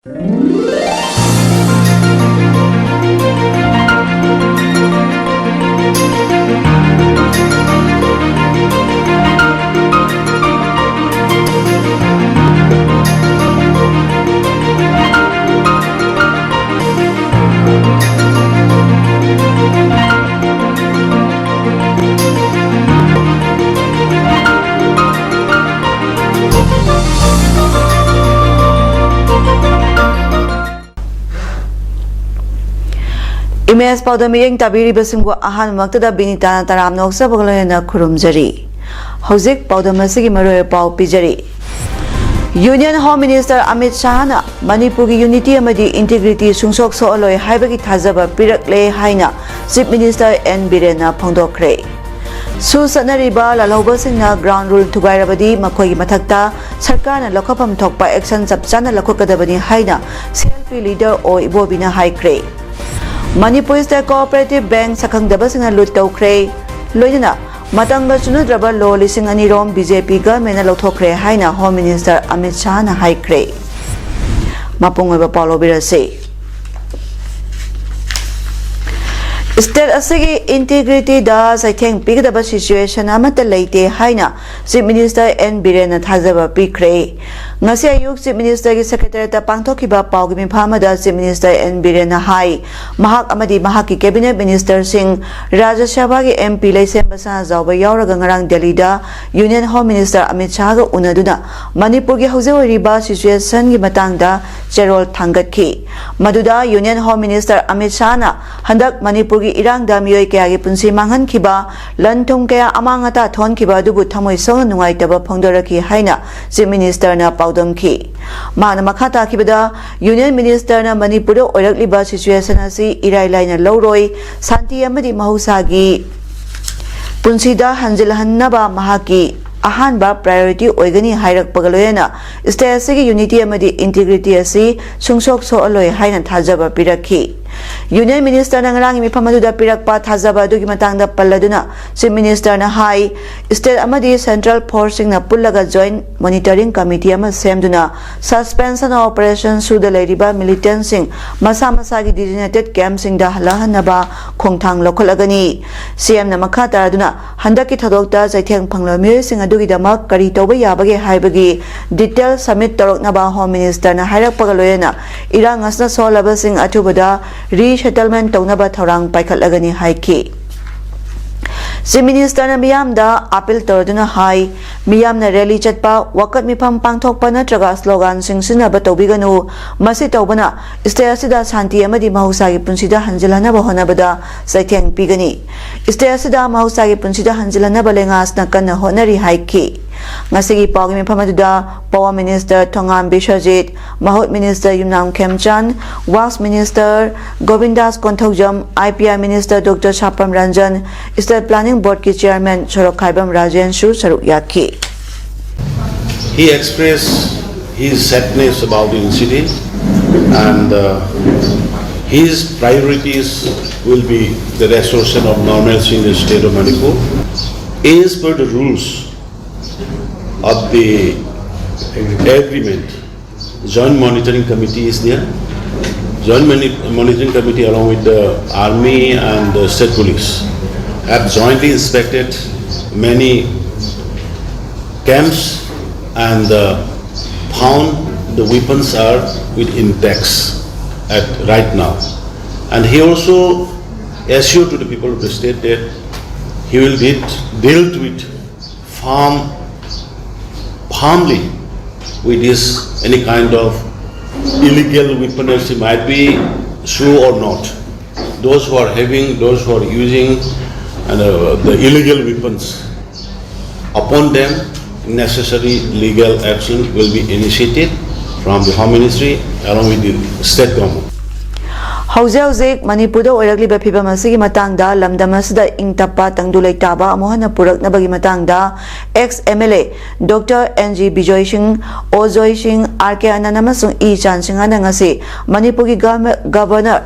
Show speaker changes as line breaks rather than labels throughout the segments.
Imes Paodam yang tabiri basinggo ahan maktada binita taram noksa baglayana kurumjari. Hojik Paodam asigi maroy pau pijari. Union Home Minister Amit Shahna Manipuri Unity amadi Integrity sungsok so aloy haibagi thazaba pirakle haina Chief Minister N Birena phongdokre. Su sanariba lalauba singna ground rule thugairabadi makhoi mathakta sarkarna lokhapam thokpa action chapchana lakhokadabani haina CLP leader o ibobina haikre. Manipur State Cooperative Bank sakang dabasing lut tawkre loinana matangga chunadraba lo lising anirom BJP government na lothokre haina Home Minister Amit Shah na haikre mapungoy Paulo birase State asigi integrity da saitheng pigdaba situation amata leite haina Chief Minister N Birena thazaba pikre ngasi ayuk Chief Minister gi secretary ta pangthokiba paugi miphamada Chief Minister N Birena hai mahak amadi mahaki cabinet minister sing Rajya Sabha gi MP leisem basa zawba yauraga ngarang Delhi da Union Home Minister Amit Shah ga unaduna Manipur gi hauzeoriba situation gi matangda cherol thangatki maduda Union Home Minister Amit Shah na handak Manipur gi irang da miyoi kaya gi punsi manghan kiba lanthung kaya amangata thon kiba dubu thamoi song nungai taba phongdoraki haina Chief Minister na Paodam ki mana makhata kibada Union Minister na Manipur oirakliba situation asi irai laina loroi santi amadi mahusagi punsida hanjilhannaba mahaki ahanba priority oigani hairak pagaloyana state asigi unity amadi integrity asi sungsok so aloi haina thajaba pirakhi Union Minister na ngarang mipamaduda pirakpa thazaba dugi matangda palladuna Chief Minister na hai state amadi central forcing na pullaga joint monitoring committee ama semduna suspension operation suda leiriba militant sing masa masagi designated camp sing da halahanaba khongthang lokholagani CM na makha taraduna handaki thodokta jaitheng phanglomi sing adugi damak kari toba yabage haibagi detail submit toroknaba Home Minister na hairak pagaloyana irang asna solaba sing athubada resettlement taunaba thorang paikhatlagani haiki Chief Minister na miyam da appeal torduna hai miyam na rally chatpa wakat mifam pangthokpa natraga slogan singsinaba tawbiganu masi tawbana state asida santi amadi mahusagi punsida hanjilhanaba honabada saitheng pigani state asida mahusagi punsida hanjilhanaba lengas na kanna honari haiki ngasigi pawgi mipamaduda Power Minister Thongam Bishajit Mahut Minister Yumnam Khemchan Works Minister Govindas Konthokjam IPI Minister Dr. Shapam Ranjan State Planning Board ki Chairman Chorok Khaibam Rajan Shu Saruk Yaki
He expressed his sadness about the incident and his priorities will be the restoration of normalcy in the state of Manipur as per the rules of the agreement. Joint monitoring committee is there. Joint monitoring committee along with the army and the state police have jointly inspected many camps and found the weapons are with intact at right now. And he also assured to the people of the state that he will dealt with firmly with this any kind of illegal weaponry might be true or not. Those who are having, those who are using the illegal weapons, upon them necessary legal action will be initiated from the Home Ministry along with the state government.
Hauzik Manipur oirakliba phibam asigi matangda lamdam asida ingtapa tangdulai taba amohana puraknabagi matangda ex MLA Dr. NG Bijoy Singh Ojoy Singh RK Anand amasung E Chan Singh ana ngasi Manipur gi governor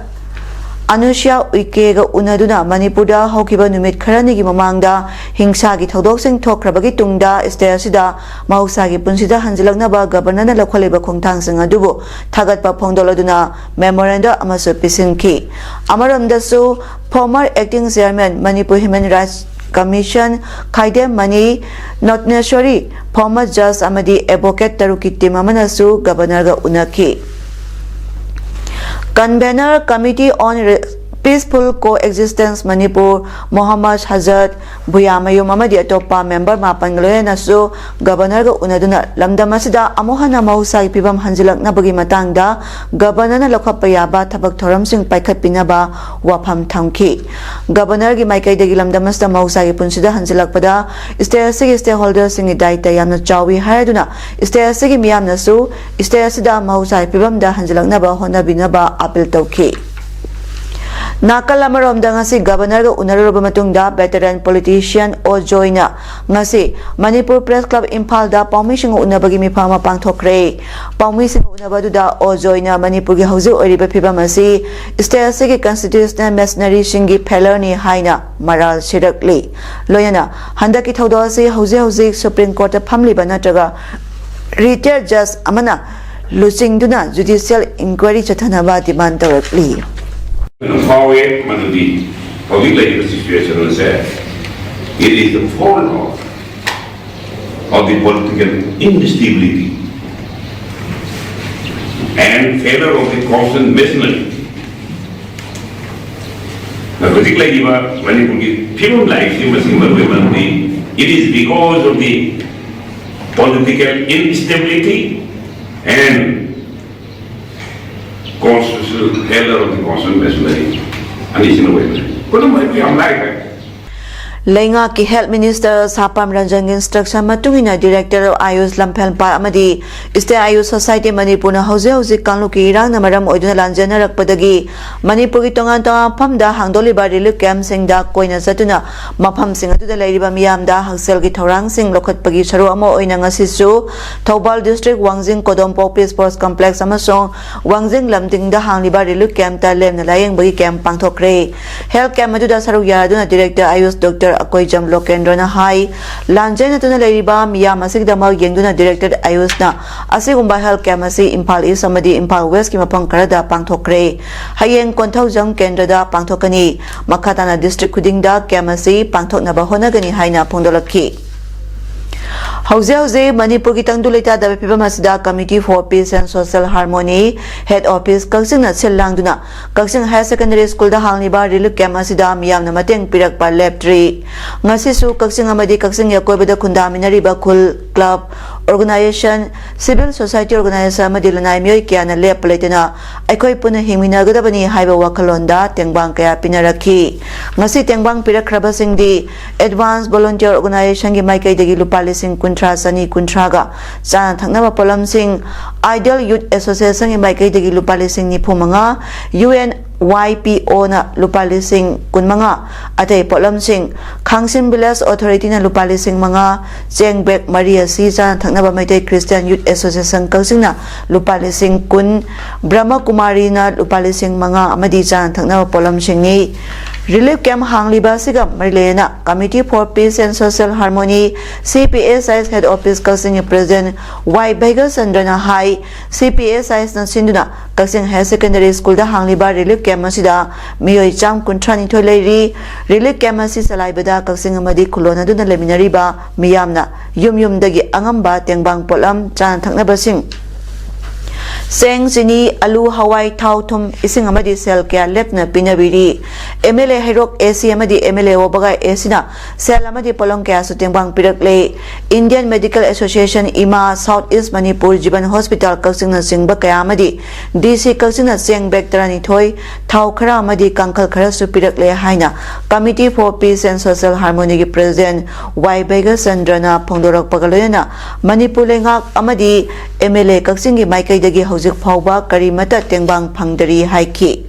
Anusha Uikega Unaduna Manipurda Hokiba Numit Karanigi Mamangda Hingsagi Todosing Tokrabagi Tungda Estesida Mausagi Punsida Hanzilagnaba Governor Lakwaliba Kongtang Singadubu Tagatpa Pongdoladuna Memoranda Amasu Pisinki Amaram Dasu former acting chairman Manipur Human Rights Commission Kaidem Mani not necessary former judge Amadi advocate Tarukiti Mamanasu Governor Unaki Convener Committee on Peaceful Coexistence Manipur Muhammad Hazrat Buyamayum Amadi Atopa member Mapangloya Nasu Governor Unaduna Lamdamasida Amohana Mausai Pibam Hanzilak Nabagi Matangda Governor Lokapayaba Tabak Toram Sing Paikat Pinaba Wapam Tamki Governor Gimaikai de Lamdamasta Mausai Punsida Hanzilak Pada Stay stakeholders Sing Daita Yamna Chawi Haraduna Stay Sigi Miam Nasu Stay Sida Mausai Pibam da Hanzilak Naba Honda Binaba Apil Toki Nakal amaramda ngasi Governor ga unaruba matungda veteran politician o joina ngasi Manipur Press Club Impal da Paumishing unabagi mipama pangthokre Paumishing unabaduda o joina Manipur gi hauju oriba phibam asi state asigi constitutional mercenary singi felony haina maral sirakli loyana handaki thauda asi hauji Supreme Court phamli banatraga retired judge amana lusingduna judicial inquiry chathanaba demand tawrakli
Forward, Manudi, public situation was said. It is the fault of the political instability and failure of the constant machinery. Now, particularly when you people like it is because of the political instability and constitutional failure of the constitutional machinery, and it's in a way. But I'm like that.
Lenga ki Health Minister Sapam Ranjang instruction matungina Director of Ayush Lamphelpa amadi Iste Ayush Society Manipur na hauze kanluki irang na maram oiduna lanjana rakpadagi Manipur ki tongan phamda hangdoliba relief camp singda koina satuna mafam sing atuda leiriba miyamda haksel ki thorang sing lokhatpagi saru amo oina ngasisu Thoubal District Wangjing Kodompo Peace Sports Complex amasong Wangjing Lamtingda hangliba relief camp ta lemna layeng bagi camp pangthokre Health camp atuda saru yaraduna Director Ayush Dr. Akoy Jam Lokendrona Hai Lanjana Tuna Leriba Mia Masik Dama Yengduna Directed Ayusna Asigumba Health Camasi Impal East Samadi Impal West Kimapang Karada Pangthokre Hayeng Kontau Jam Kendrada Pangthokani Makatana District Kudingda Camasi Pangthok Nabahonagani Haina Pondolaki Hauze Manipur ki tangdulita da pibam asida Committee for Peace and Social Harmony Head Office Kaksing na silangduna Kaksing Higher Secondary School da hangliba relief camp asida miyam na mateng pirak pa lab 3 ngasi su Kaksing amadi Kaksing yakoy bada kundaminariba Kul Club Organization Civil Society Organization amadi lanay miyoy kaya na lab palaytana aikoy puna himinagadabani haiba wakalonda tengbang kaya pinaraki ngasi tengbang pirak krabasing di Advanced Volunteer Organization gi maikay dagi lupali sing kuntra sani kuntraga sana thaknaba polam sing Ideal Youth Association gi maikay dagi lupali sing ni phumanga UNYPO na lupali sing kunmanga atay polam sing Khangsin Village Authority na lupali sing mga Jengbek Maria si sana thaknaba maitay Christian Youth Association kausing na lupali sing kun Brahma Kumari na lupali sing mga amadi sana thaknaba polam sing ni Relief Camp hangliba siga marilena Committee for Peace and Social Harmony CPSI's Head Office Kaksing President Y. Bega Sandrana Hai CPSI's na sinduna Kaksing Higher Secondary School da hangliba Relief Camp asida miyoy cham kuntrani tholeiri Relief Camp asi salaibada Kaksing amadi kulona duna leminariba miyamna yum dagi angamba tengbang polam chan thaknaba sing Seng sini alu hawai thau thum ising amadi sel kya lepna pinabiri MLA Hairok AC amadi MLA Obaga AC na sel amadi polong kya sutengbang pirakle Indian Medical Association IMA South East Manipur Jiban Hospital Kaksing na singba kaya amadi DC Kaksing na seng bektarani thoi thau khara amadi kankal khara su pirakle haina Committee for Peace and Social Harmony gi President Y. Bega Sandrana Phongdorak pagaloyana Manipur lengak amadi MLA Kaksing gi maikai dagi hauzik phauba karimata tengbang phangdari haiki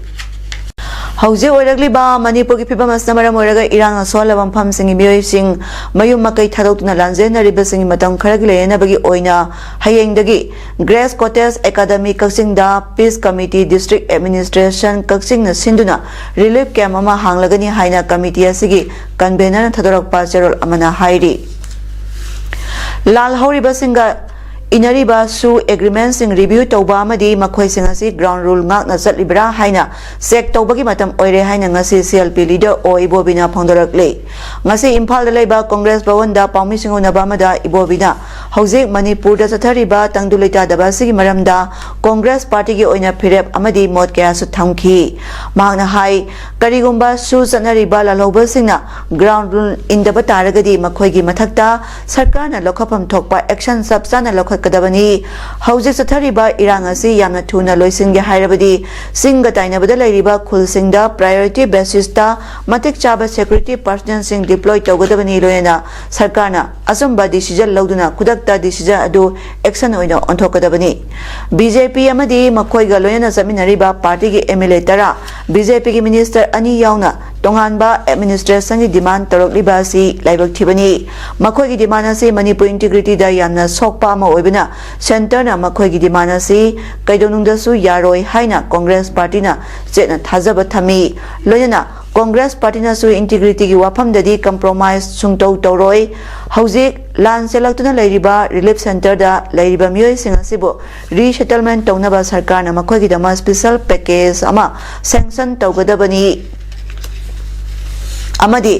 Hauze oiragliba Manipur ki phibam asna maram oiraga irang asolaba mfamsing miyoi mayum makai thadokna lanjena ribasing matam kharagi lena bagi oina hayengdagi Grace Cottage Academy Kaksingda Peace Committee District Administration Kaksing na sinduna relief camp ama hanglagani haina committee asigi convener na thadorak pa cherol amana hairi Lal Horiba Singa Inariba su agreement sing review tauba amadi makhoi sing asi ground rule ngak na chatlibra haina sek taubagi matam oire haina ngasi CLP leader o ibobina phongdorakle ngasi Imphal da leiba Congress Bhavan da paumi singo nabamada ibobina hojik Manipur da chathariba tangduleita daba sigi maramda Congress party gi oina phirep amadi mot kya su thamki mahna hai karigumba su chanariba lalhoba singna ground rule indaba taragadi makhoi gi mathakta sarkar na lokhapam thokpa action sabsana kadabani hauji sathariba irang asi yamna thuna loisinge hairabadi singa tainabada lairiba khulsingda priority basis ta matik chaba security personnel sing deploy tawgadabani loyena sarkarna asamba decision lauduna kudakta decision adu action oina onthokadabani BJP amadi makhoiga loyena saminariba party gi MLA tara BJP gi minister ani yauna tonganba administration gi demand tarokliba si laibak thibani makhoi gi demand asi Manipur integrity da yamna sokpa ma oibina center na makhoi gi demand asi kaidonungda su yaroi haina Congress party na chena thajaba thami loyena Congress party na su integrity gi wafam dadi compromise sungtau toroi hauzik lan selaktuna lairiba relief center da lairiba miyoi singasibo resettlement taunaba sarkar na makhoi gi dama special package ama sanction tawgadabani amadi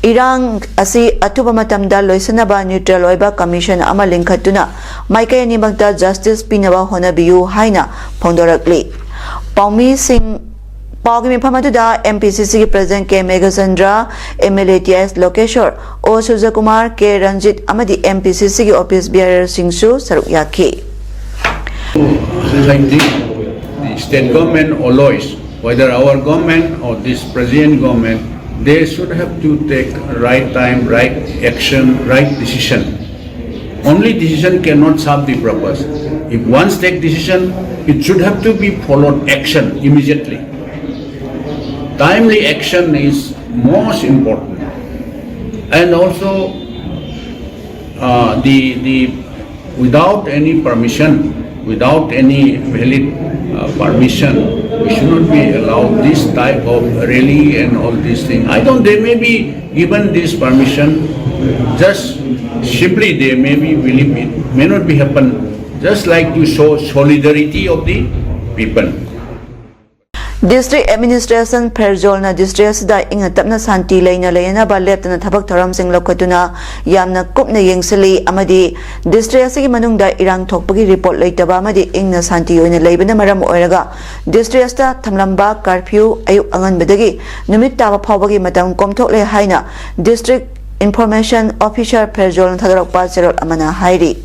irang asi atuba matamda loisanaba neutral oiba commission ama linkhatuna maikai ani bagda justice pinaba honabiu haina phongdorakli paumi sing Pagi Mipamatuda MPCC President K. Meghasandra, MLA TS Lokeshwar, O. Sujakumar, K. Ranjit, Amadi MPCC Office Bearer Singsu, Saruyaki.
Like the state government always, whether our government or this present government, they should have to take right time, right action, right decision. Only decision cannot serve the purpose. If once take decision, it should have to be followed action immediately. Timely action is most important, and also without any permission, without any valid permission, we should not be allowed this type of rally and all these things. I don't. They may be given this permission, just simply they may be believe it may not be happen. Just like to show solidarity of the people.
District Administration Perjolna District da inga tapna santi leina leina ba leptana thabak thoram sing lokhatuna yamna kupna yengsali amadi district asigi manungda irang thokpagi report leitaba amadi ingna santi oina leibana maram oiraga district sta thamlamba curfew ayu angan bedagi numit taba phawbagi matam komthokle haina district information officer Perjolna thadarak pa cherol amana hairi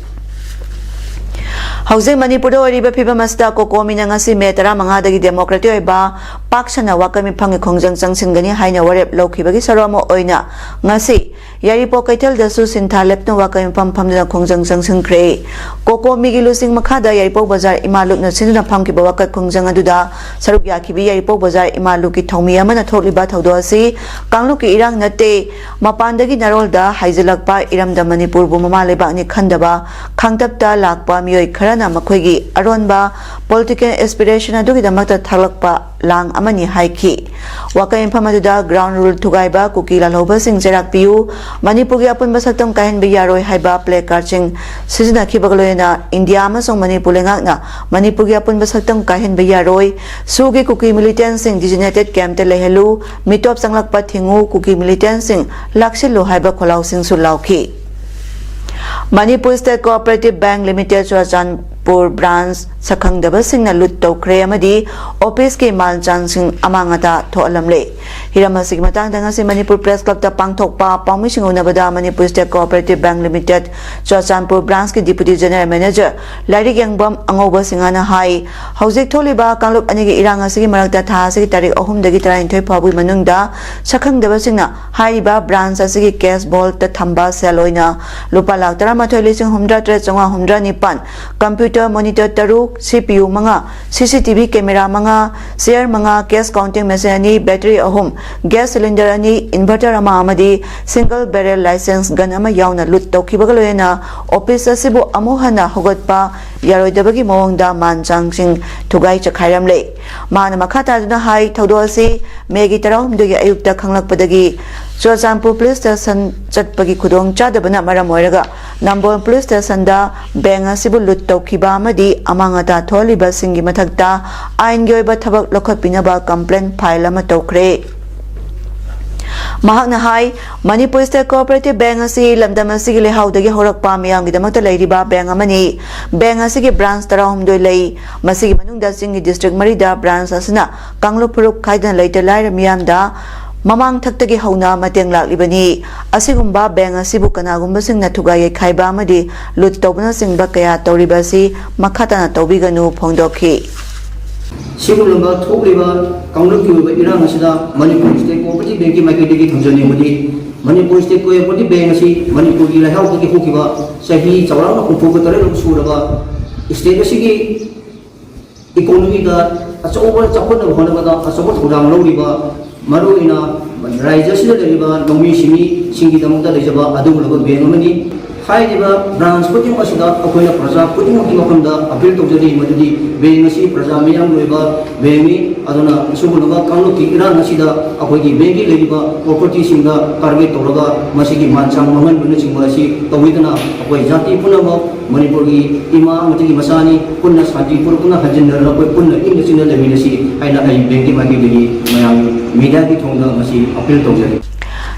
Hauze Manipur oriba phibam asta kokomi na ngasi metara mangadagi democratic oiba paksana wakami phangi khongjang changsingani haina warep lokhibagi sarama oina ngasi yaripo kaitel dasu sintha lepno wakami phamna khongjang changsingkre kokomi gi lusing makhada yaripo bazar imaluk na sinuna phamki bawakat khongjang aduda saruk yakhibi yaripo bazar imaluk ki thomi amana tholiba thawdo asi kangluk ki irang nate mapandagi narolda haijalakpa iramda Manipur bu mama lebakni khandaba khangtapta lakpa miyoi kharana makhoigi aronba political aspiration adugi damakta thalakpa lang amani haiki wakai phamaduda ground rule thugaiba kukila loba sing jerak piu Manipur gi apun basatam kahen bi yaroi haiba play carching sizina khibagloena India amasong Manipur lengakna Manipur gi apun basatam kahen bi yaroi sugi kuki militant sing designated camp te lehelu mitop sanglakpa thingu kuki militant sing laksilu haiba kholau sing sulauki Manipur State Cooperative Bank Limited Churachandpur branch sakhangdaba singna lut tawkre amadi office ke malchang sing amangata tholamle hiramasi matangda ngasi Manipur Press Club ta pangthokpa paumi singunabada Manipur State Cooperative Bank Limited Churachandpur branch ke Deputy General Manager Lairik Yangbam Angoba Singana hai hauzik tholiba kanglup anigi irang asigi marakta tha asigi tarik 3 dagi 33 phabu manungda sakhangdaba singna haiba branch asigi cash vault ta thamba seloina lupa lak 13,900 computer computer monitor taruk, CPU manga, CCTV camera manga, chair manga, gas counting machine ani, battery ahum, gas cylinder ani, inverter ama amadi, single barrel license gun ama yauna lut tawkibagaloyena, office asibu amuhana hogatpa, yaroidabagi mawangda manchangsing tugai chakhairam le. Mana makata duna hai thawdoasi megi tarahum dugi ayukta khanglakpadagi Churachandpur Police Station chatpagi khudong chadabana maram oiraga Nambol Police Station da bank asibu lut tawkiba amadi amangata tholiba singi mathakta ain gi oiba thabak lokhotpinaba complaint file ama tawkhre. Mahakna hai Manipur State Cooperative Bank asi lamdam asigi lehaudagi horakpa miyamgidamakta leiriba bank amani bank asigi branch tarahumdoi lei masigi manungda singi district marida branch asina Kanglup Puruk khaidan leite laira miyamda Mamang thaktage hauna mateng laklibani asigumba bank asibu kanagumba singna thugai khaiba amadi lut tawbana singba kaya tawribasi makhatana tawbiganu phongdokhi
Sigulamba thokliba Kanglup ki irang asida Manipur State Cooperative Bank ki maikidagi thunjani mudi Manipur State Cooperative Bank asi Manipur ki lahau ki hokiba sahi chawrang khumpu tare lok suraba state asigi economy da achoba chapona honaba da achoba thudang loriba maruina raija sida deriba nomi simi singi damukta lejaba adugulaba bank amani हाइदिबा branch पुटिंग असिदा अखोइना प्रजा पुटिंग की मफमदा appeal तौजरी मदुदी बेंगसी प्रजा मियाम लोइबा बेंगी अदना सुबुलगा कांगलो की इरान असिदा अखोइगी बेंगी लेरिबा प्रॉपर्टी सिंगा टारगेट तौरगा मसिगी मानचांग मंगन बुन सिंगवासी तौइदना अखोइ जाति पुनम मणिपुर की इमा मतिगी मसानी पुन्ना शांतिपुर पुन्ना हजनर अखोइ पुन्ना इन सिंगल लेबिनसी आइना आई बेंगी मागी लेगी मयाम मीडिया की थोंगा मसी appeal तौजरी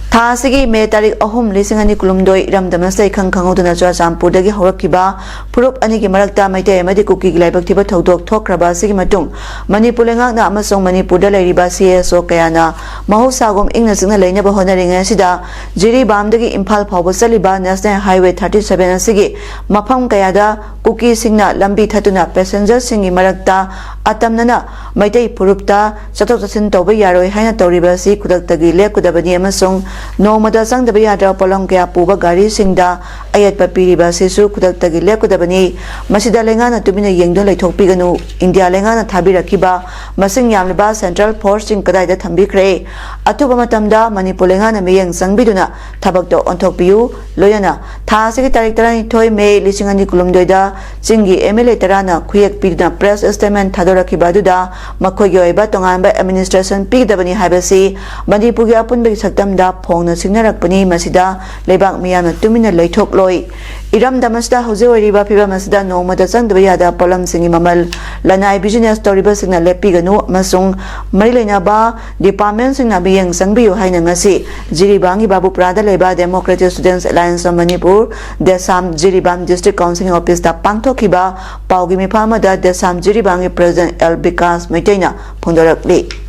Thasigi May Tarik Ahum Lisingani Kulumdoi Ram Damasai Kankangodana Churachandpur dagi horakiba Purup anigi marakta maite amadi kuki laibaktiba thodok thokraba sigi matung Manipur lengakna amasong Manipur da leiriba CSO kayana mahusagum ingna singna leinaba honaringa sida Jiri Bamdagi Imphal phawba saliba National Highway 37 asigi mafam kayada kuki singna lambi thatuna passenger singi marakta atamnana maite purupta chatok chasin tawba yaroi haina tawriba si kudaktagi lekudabani amasong Nomada sang da bayadra polong kaya puba gari singda ayat papiriba sisu kudaktagi lekudabani masida lengana tumina yengdo laithokpiganu India lengana thabirakiba masing yamliba Central Force sing kadai da thambikre atuba matamda Manipur lengana meyeng sangbiduna thabakto onthokpiu loyana tha sigi tarik tarani thoi May lisingani kulumdoida singi MLA tarana khuyek pidna press statement thadораkiba duda makhogi oiba tonganba administration pigdabani haibasi Manipur gi apunbagi saktamda Pongna signarakpani masida lebak miyamna tumina leithok loi Iram Damasda Hose Riba Piba Masda no Madasang Dayada Polam Singi Mamal Lanai Business Toriba Signa Lepiganu Masung Marilena Ba Department Singna Biyang Sangbiu Hainangasi Jiribangi Babu Prada Leba Democratic Students Alliance of Manipur Desam Jiribam District Council Office da Pangtokiba Paugimi Pamada Desam Jiribangi President El Bikas Maitena Pundarakli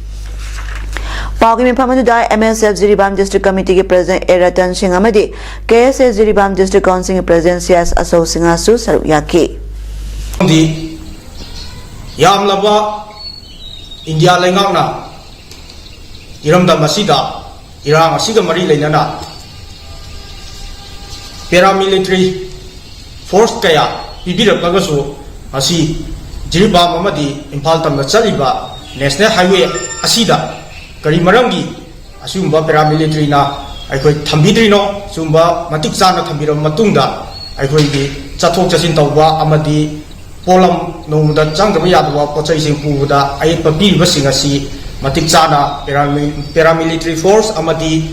Paugimi Pamaduda MSF Jiribam District Committee के President Eratan Singh Amadi KSA Jiribam District Council President CS Aso Singasu Saruyaki
di yam laba India lengangna iramda masida irang asiga mari leinana paramilitary force kaya pibirapagasu asi Jiribam amadi Imphal tamna chaliba National Highway asida Kari marangi asumba paramilitary na aikoi thambidrino sumba matik chana thambiram matungda aikoi gi chathok chasin tawba amadi polam nomda changdaba yadwa pochai sing puda ai papi basing asi matik chana paramilitary force amadi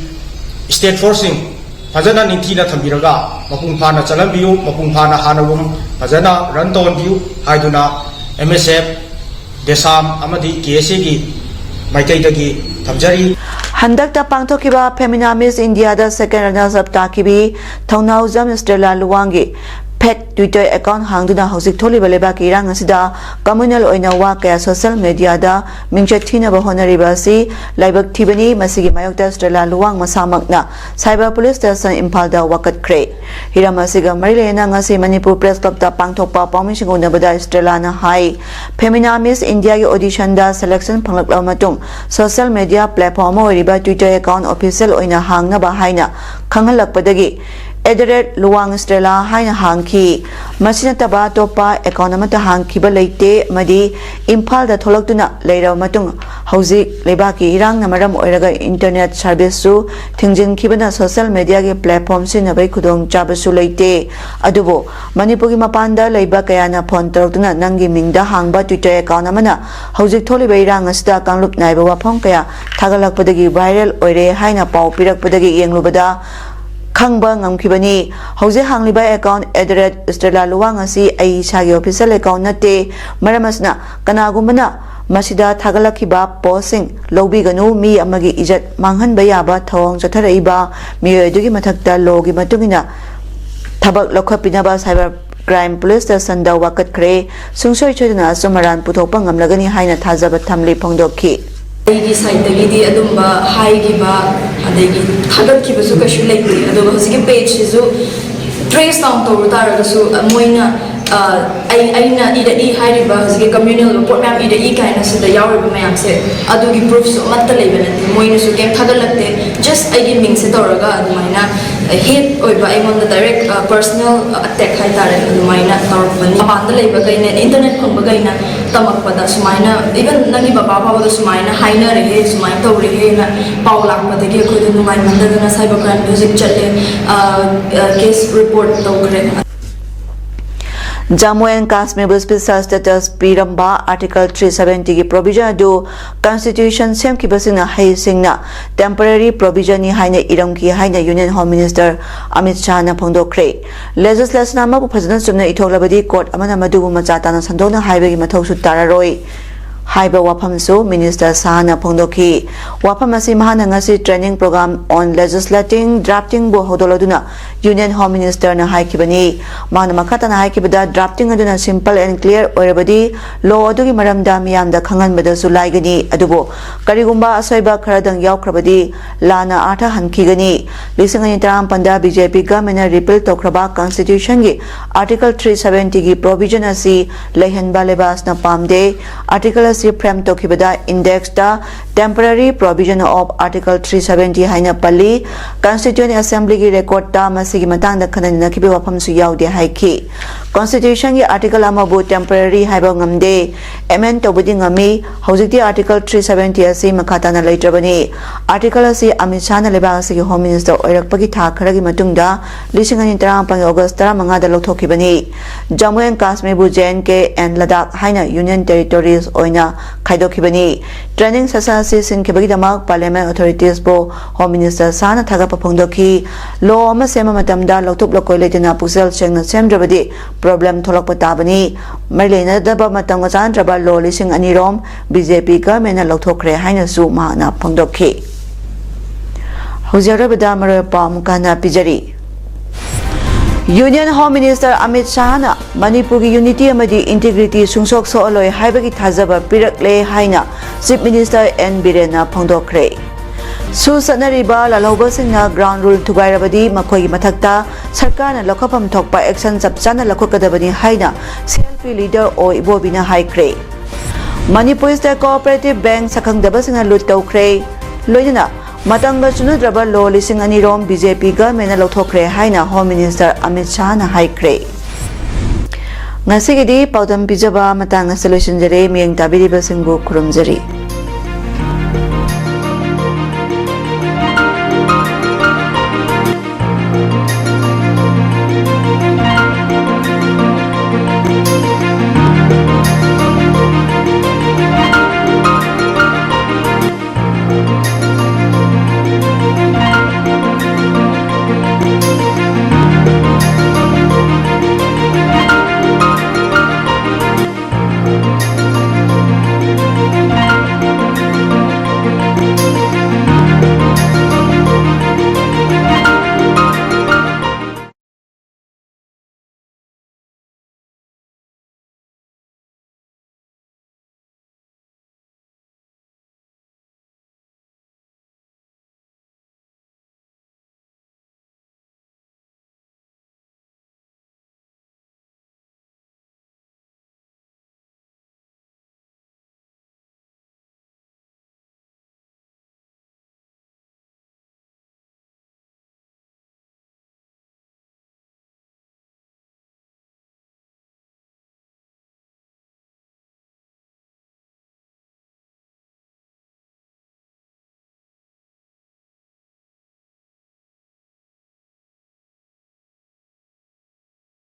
state forcing fajana nithina thambiraga mapung phana chalambiu mapung phana hanawum fajana ranton biu haiduna MSF desam amadi KSA gi maitai
Handakta Pangtokiba Femina Miss India da second runners up Takibi Thaunauzam Stella Luwangi Pet Twitter account hangduna hosik tholi baleba ki rang asida communal oina wa kaya social media da mingchathina ba honariba si laibak thibani masigi mayokta Stella Luwang masamakna Cyber Police Station Imphal da wakat kre hiramasiga marilena ngasi Manipur Press Club da pangthokpa pawming singona bada Stella na hai Femina Miss India gi audition da selection phanglakla matung social media platform oriba Twitter account official oina hangna ba haina khangalakpadagi @luang stella haina hangki masina taba topa account amata hangki ba leite madi imphal da tholaktuna leira matung hauji lebaki irang namaram oiraga internet service su thingjin khibana social media ge platform sin abai khudong chabasu leite adubo manipuri mapanda leiba kayana phone taraktuna nangi mingda hangba twitter account amana hauji tholi beirang asda kanglup naiba wafam kaya thagalakpadagi viral oire haina pau pirakpadagi yenglubada Kangba ngamkibani hauze hangliba account @stella luwang asi ai sagi official account nate maramasna kanagumbana masida thagalakiba posting lobiganu mi amagi ijat manghan bayaba thawang chatharaiba mi edugi mathakta logi matungina thabak lokhapinaba cyber crime police station da wakat kre sungsoi chodina sumaran puthokpa ngamlagani haina thajaba thamli phongdokhi
ꯑꯩꯒꯤ ꯁꯥꯏꯠꯇꯒꯤꯗꯤ ꯑꯗꯨꯝꯕ ꯍꯥꯏꯈꯤꯕ ꯑꯗꯒꯤ ꯊꯥꯒꯠꯈꯤꯕꯁꯨ ꯀꯩꯁꯨ ꯂꯩꯇꯦ ꯑꯗꯨꯒ ꯍꯧꯖꯤꯛꯀꯤ ꯄꯦꯖꯁꯤꯁꯨ trace down ꯇꯧꯕ ꯇꯥꯔꯒꯁꯨ ꯃꯣꯏꯅ ꯑꯩꯅ ꯏꯔꯛꯏ ꯍꯥꯏꯔꯤꯕ ꯍꯧꯖꯤꯛꯀꯤ ꯀꯝꯃ꯭ꯌꯨꯅꯦꯜ ꯄꯣꯠ ꯃꯌꯥꯝ ꯏꯔꯛꯏ ꯀꯥꯏꯅ ꯁꯤꯗ ꯌꯥꯎꯔꯤꯕ ꯃꯌꯥꯝꯁꯦ ꯑꯗꯨꯒꯤ ꯄ꯭ꯔꯨꯐꯁꯨ ꯑꯃꯠꯇ ꯂꯩꯕ ꯅꯠꯇꯦ ꯃꯣꯏꯅꯁꯨ ꯀꯩꯝ ꯊꯥꯒꯠꯂꯛꯇꯦ ꯖꯁ ꯑꯩꯒꯤ ꯃꯤꯡꯁꯦ ꯇꯧꯔꯒ ꯑꯗꯨꯃꯥꯏꯅ ꯍꯦꯠ ꯑꯣꯏꯕ ꯑꯩꯉꯣꯟꯗ ꯗꯥꯏꯔꯦꯛ ꯄꯔꯁꯅꯦꯜ ꯑꯇꯦꯛ ꯍꯥꯏꯇꯥꯔꯦ ꯑꯗꯨꯃꯥꯏꯅ ꯇꯧꯔꯛꯄꯅꯤ ꯃꯄꯥꯟꯗ ꯂꯩꯕꯈꯩꯅ ꯏꯟꯇꯔꯅꯦꯠ ꯐꯪꯕꯈꯩꯅ ꯇꯝꯃꯛꯄꯗ ꯁꯨꯃꯥꯏꯅ ꯏꯚꯟ ꯅꯪꯒꯤ ꯕꯕꯥ ꯐꯥꯎꯕꯗ ꯁꯨꯃꯥꯏꯅ ꯍꯥꯏꯅꯔꯦꯍꯦ ꯁꯨꯃꯥꯏꯅ ꯇꯧꯔꯦꯍꯦꯅ ꯄꯥꯎ ꯂꯥꯛꯄꯗꯒꯤ ꯑꯩꯈꯣꯏꯗꯣ ꯅꯨꯡꯉꯥꯏꯃꯟꯗꯗꯅ ꯁꯥꯏꯕꯔ ꯀ꯭ꯔꯥꯏꯝ ꯍꯧꯖꯤꯛ ꯆꯠꯂꯦ ꯀꯦꯁ ꯔꯤꯄꯣꯔꯠ ꯇꯧꯈ꯭ꯔꯦ
Jammu and Kashmir special status piramba article 370 ki provision adu constitution sem ki basina hai singna temporary provision ni haina iram ki haina union home minister Amit Shah na phongdokre legislation ama bu phajana chumna ithoklabadi court amana madu macha tana sandona highway ki mathau su tararoi haiba wafam su minister Sahana phongdokhi wafam asi mahana ngasi training program on legislating drafting bo hodoladuna union home minister na haikibani mana makata na haikibada drafting aduna simple and clear oirabadi law adugi maramda miyamda khanganbada su laigani adubo karigumba asoiba kharadang yaukrabadi lana artha hankigani lisingani taram panda BJP government repeal tokraba constitution gi article 370 gi provision asi lehenba lebas na pamde article asi frame tokibada index da temporary provision of article 370 haina pali constituent assembly gi record ta masigi matang da khanana kibe wafam su yaude haiki constitution gi article ama bu temporary haiba ngamde amend tobudi ngami hojikti article 370 asi makata na leitrabani article asi Amit Shah na leba asi home minister oirakpagi tha kharagi matungda 2013 August 15 da lothokibani Jammu and Kashmir bu JNK and Ladakh haina union territories oina khaidokibani training sasa sinkhibagi damak parliament authorities bo home minister Sana thagapa phongdokhi law ama sema matamda lothop lokoi letena pusel chengna semdrabadi problem tholakpa tabani marlena daba matanga chandraba law lising anirom BJP government na lothokre haina su mahana phongdokhi hujarabada marapa mukana pijari Union Home Minister Amit Shah na Manipur ki unity amadi integrity sungsok so aloi haibagi thajaba pirakle haina Chief Minister N Biren na phongdokre su sanariba lalauba singna ground rule thugairabadi makhoi gi mathakta sarkar na lokhapam thokpa action chapchana lakhokadabani haina CLP leader o ibobina haikre Manipur State Cooperative Bank sakhangdaba singna lut tawkre loina matanga chunudraba law lising anirom BJP government na lothokre haina Home Minister Amit Shah na haikre ngasigidi paudam bijaba matanga solution jare miyeng tabiri basingbu khurumjari